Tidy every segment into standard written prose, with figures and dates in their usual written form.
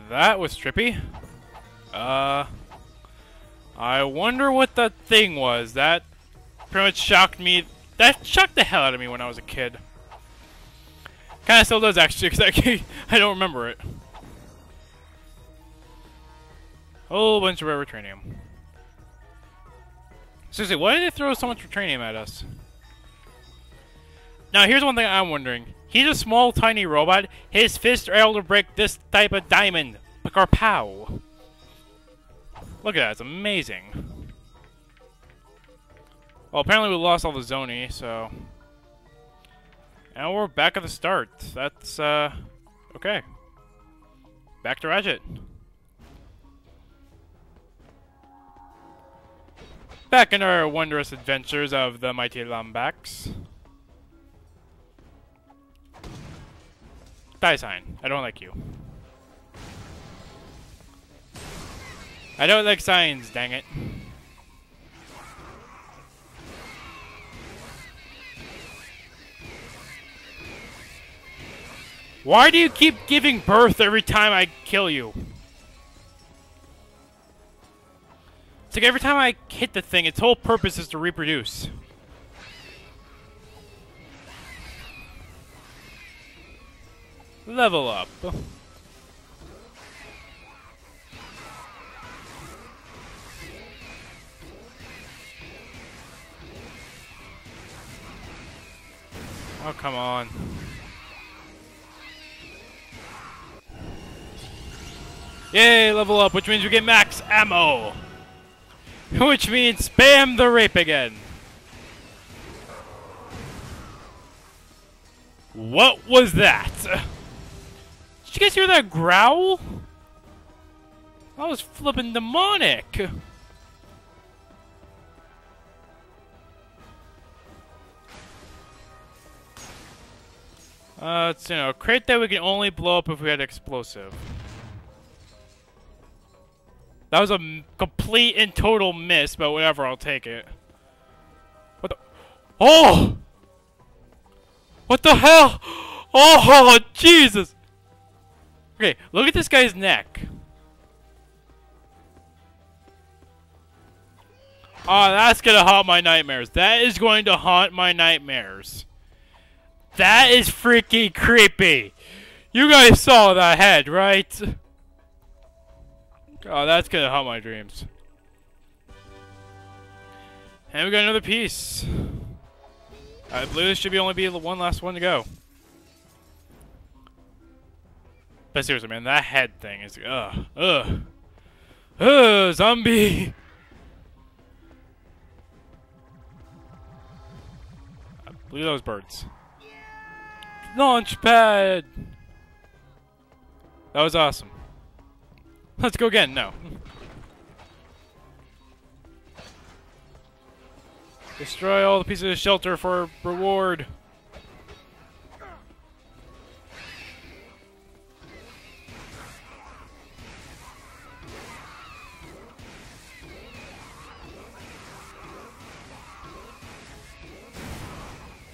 That was trippy. I wonder what that thing was. That pretty much shocked me. That shocked the hell out of me when I was a kid. Kinda still does, actually, because I don't remember it. Whole bunch of rare Retranium. Seriously, why did they throw so much Retranium at us? Now, here's one thing I'm wondering. He's a small, tiny robot. His fists are able to break this type of diamond. Pow. Look at that, it's amazing. Well, apparently we lost all the Zoni, so... And we're back at the start. That's, okay. Back to Ratchet. Back in our wondrous adventures of the mighty Lombax. Die sign. I don't like you. I don't like signs, dang it. Why do you keep giving birth every time I kill you? It's like every time I hit the thing, its whole purpose is to reproduce. Level up. Oh, come on. Yay, level up, which means we get max ammo. Which means spam the rape again. What was that? Did you guys hear that growl? That was flippin' demonic. It's, you know, a crate that we can only blow up if we had explosive. That was a complete and total miss, but whatever, I'll take it. What the? Oh! What the hell? Oh, Jesus! Okay, look at this guy's neck. Oh, that's gonna haunt my nightmares. That is going to haunt my nightmares. That is freaking creepy. You guys saw that head, right? Oh, that's gonna haunt my dreams. And we got another piece. I believe this should only be the one last one to go. But seriously, man, that head thing is zombie. I believe those birds. Launch pad. That was awesome. Let's go again. No. Destroy all the pieces of shelter for reward.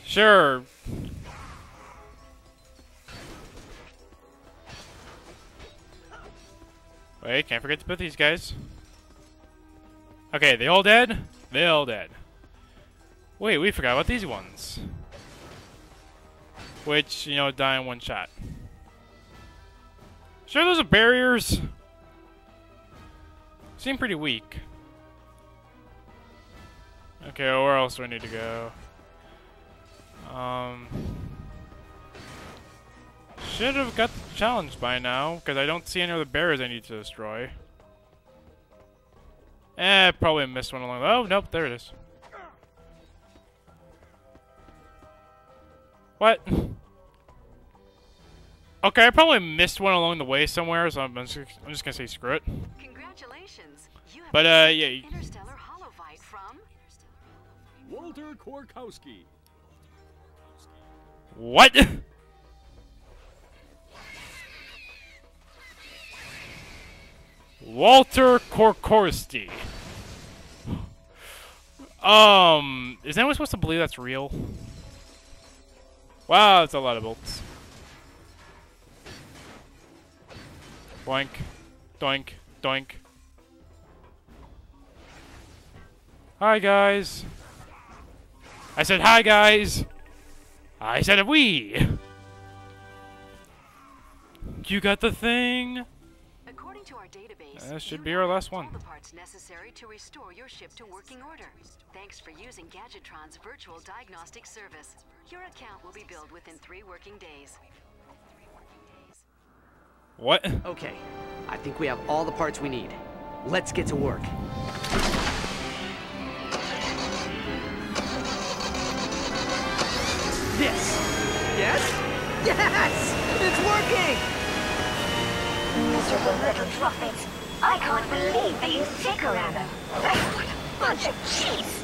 Sure. Wait, can't forget to put these guys. Okay, they all dead? They all dead. Wait, we forgot about these ones. Which, you know, die in one shot. Sure, those are barriers. Seem pretty weak. Okay, where else do I need to go? Should have got the challenge by now, because I don't see any other barriers I need to destroy. Probably missed one along the... Oh, nope, there it is. What? Okay, I probably missed one along the way somewhere, so I'm just gonna say screw it. Congratulations. You have Yeah. interstellar holophyte from Walter Korkowski. What? Walter Korkowski. Is anyone supposed to believe that's real? Wow, that's a lot of bolts. Doink. Doink. Doink. Hi, guys. I said hi, guys. I said we. You got the thing? According to our database, That should you be now our have last one. all the parts necessary to restore your ship to working order. Thanks for using Gadgetron's virtual diagnostic service. Your account will be billed within 3 working days. What? Okay, I think we have all the parts we need. Let's get to work. This. Yes? Yes! It's working! Miserable little prophets. I can't believe they used stick around them. What a bunch of cheats!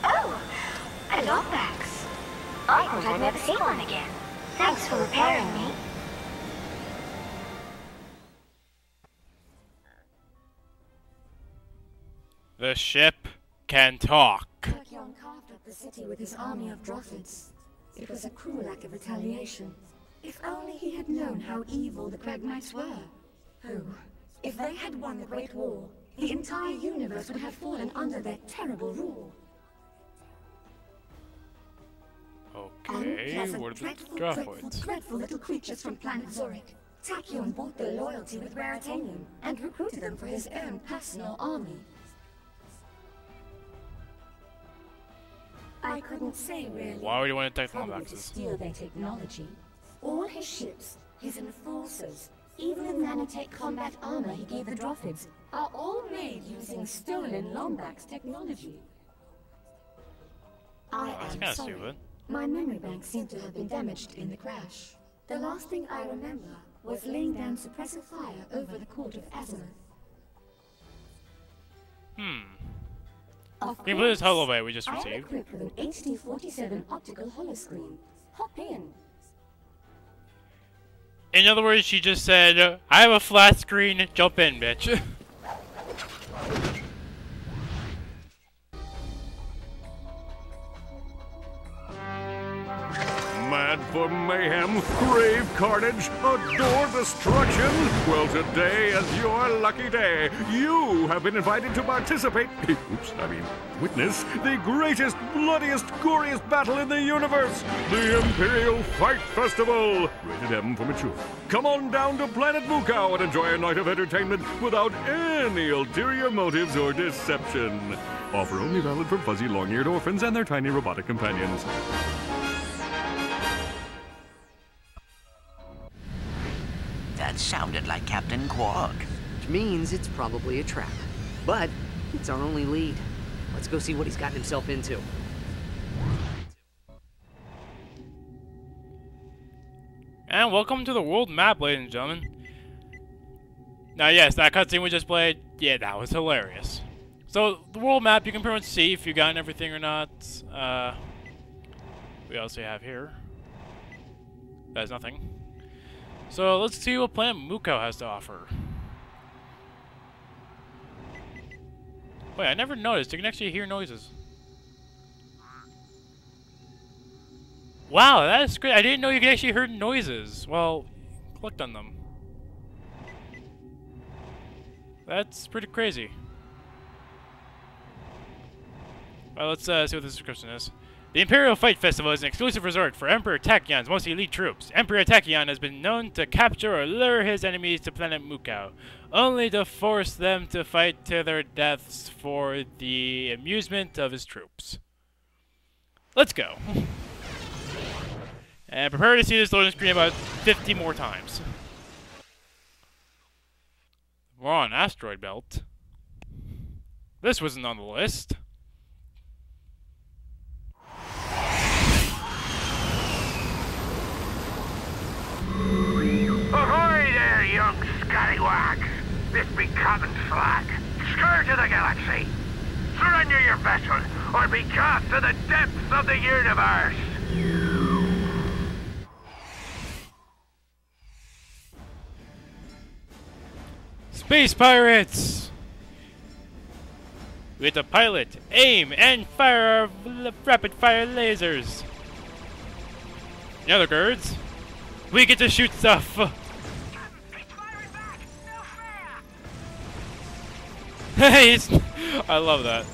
Oh, a lockbacks. I thought I'd never see one again. Thanks for repairing me. The ship can talk. Tachyon carved up the city with his army of Drothids. It was a cruel act of retaliation. If only he had known how evil the Crag Knights were. Oh, if they had won the Great War, the entire universe would have fallen under their terrible rule. Okay, Unpleasant, what are the dreadful, Drothids? dreadful little creatures from planet Zurich. Tachyon bought their loyalty with Raritanium and recruited them for his own personal army. I couldn't say really. Why would you want to attack Probably to Lombaxes? steal their technology. All his ships, his enforcers, even the nanotech combat armor he gave the Drothids, are all made using stolen Lombax technology. I That's am kinda sorry. stupid. My memory bank seemed to have been damaged in the crash. The last thing I remember was laying down suppressive fire over the court of Azimuth. Of Can you believe this course, holobyte we just I am received? equipped with an HD47 optical holoscreen. Hop in. In other words, she just said, I have a flat screen, jump in, bitch. Mad for mayhem, crave carnage, adore destruction? Well, today is your lucky day. You have been invited to participate, witness the greatest, bloodiest, goriest battle in the universe, the Imperial Fight Festival. Rated M for mature. Come on down to Planet Mukau and enjoy a night of entertainment without any ulterior motives or deception. Offer only valid for fuzzy, long-eared orphans and their tiny robotic companions. That sounded like Captain Quark. Which means it's probably a trap. But it's our only lead. Let's go see what he's gotten himself into. And welcome to the world map, ladies and gentlemen. Now, yes, that cutscene we just played, yeah, that was hilarious. So, the world map, you can pretty much see if you've gotten everything or not. We also have here. That's nothing. So, let's see what Planet Mukau has to offer. Wait, I never noticed. You can actually hear noises. Wow, that is great. I didn't know you could actually hear noises. Well, clicked on them. That's pretty crazy. Well, let's see what the description is. The Imperial Fight Festival is an exclusive resort for Emperor Tachyon's most elite troops. Emperor Tachyon has been known to capture or lure his enemies to planet Mukau, only to force them to fight to their deaths for the amusement of his troops. Let's go. And prepare to see this loading screen about 50 more times. We're on asteroid belt. This wasn't on the list. Ahoy there, young scallywags! This be Captain Flag, scourge of the galaxy. Surrender your vessel, or be cast to the depths of the universe! Space pirates! We have to pilot, aim, and fire our rapid-fire lasers. In other words, we get to shoot stuff. It's firing back! No! I love that.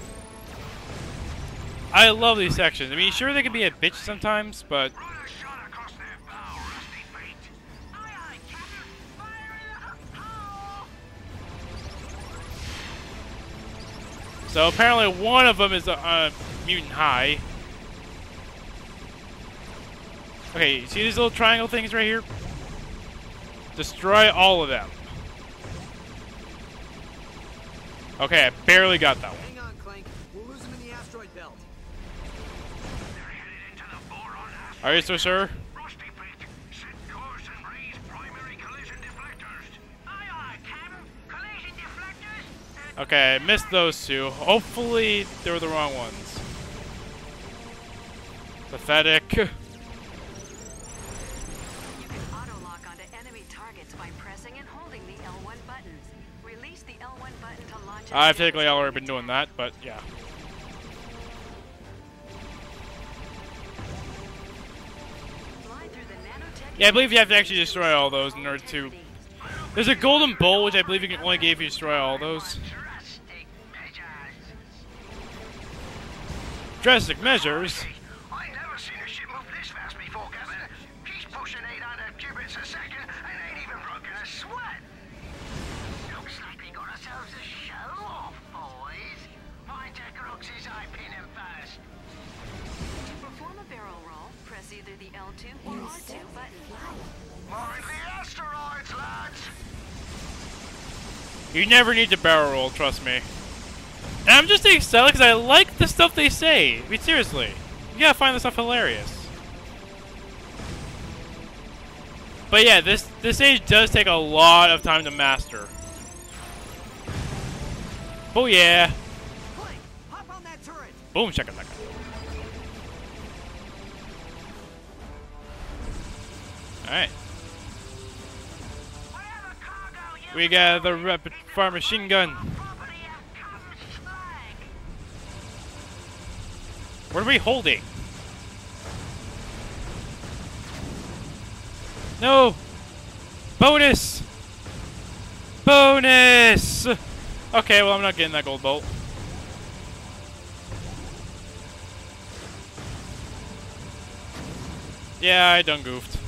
I love these sections. I mean, sure they can be a bitch sometimes, but so apparently one of them is a mutant high. Okay, you see these little triangle things right here? Destroy all of them. Okay, I barely got that one. Hang on, Clank. We'll lose him in the asteroid belt. They're headed into the boron asteroid. Are you so sure? Rusty Pete, set course and raise primary collision deflectors. Aye, aye, Captain. Collision deflectors. Okay, I missed those two. Hopefully they were the wrong ones. Pathetic. You can auto-lock onto enemy targets by pressing and holding the L1 button. Release the L1 button to launch. I've technically already been doing that, but yeah. Fly through the nanotech. Yeah, I believe you have to actually destroy all those in order to... There's a golden bowl, which I believe you can only get if you destroy all those. Drastic measures? I never seen a ship move this fast before, Captain. He's pushing 800 qubits a second and ain't even broken a sweat. Looks like we got ourselves a show off, boys. Find your crooks as I pin him first. To perform a barrel roll, press either the L2 or R2 button. Mind the asteroids, lads. You never need to barrel roll, trust me. And I'm just excited because I like the stuff they say. I mean, seriously. You gotta find this stuff hilarious. But yeah, this stage does take a lot of time to master. Oh yeah. Clank, hop on that turret. Boom, check it out. Alright. Whatever cargo you We got the rapid fire machine gun. property of Captain's flag. What are we holding? No! Bonus! Bonus! Okay, well, I'm not getting that gold bolt. Yeah, I done goofed.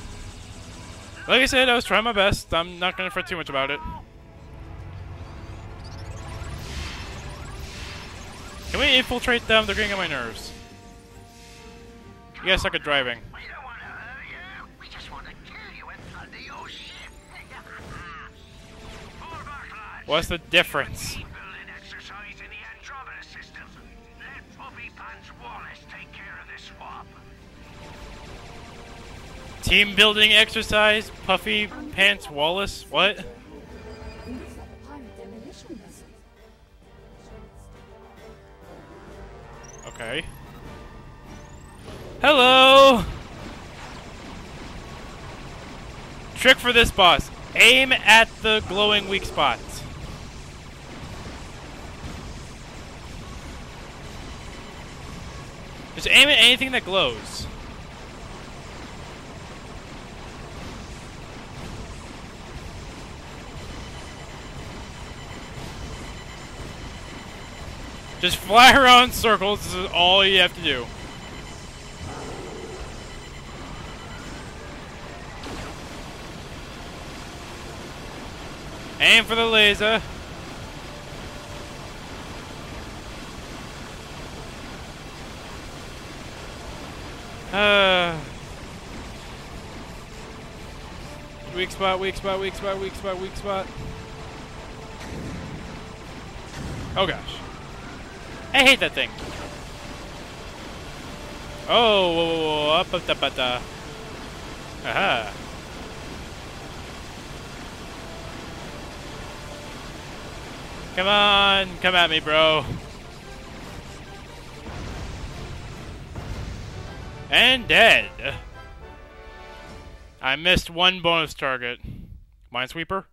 Like I said, I was trying my best. I'm not gonna fret too much about it. Can we infiltrate them? They're getting on my nerves. You guys suck at driving. We don't want to hurt you. We just want to kill you and plunder your ship. Fall back, lads. What's the difference? Building exercise in the Andromeda system. Let Puppy Pants Wallace take care of this swap. Team building exercise? Puffy Pants Wallace? What? These are the pirate demolition vessels. Okay. Hello! Trick for this boss. Aim at the glowing weak spots. Just aim at anything that glows. Just fly around in circles. This is all you have to do. Aim for the laser. Weak spot, weak spot, weak spot, weak spot, weak spot. Oh gosh. I hate that thing. Oh, whoa, whoa, whoa, up, up, up, up, up. Aha. Come on, come at me, bro. And dead. I missed one bonus target. Minesweeper?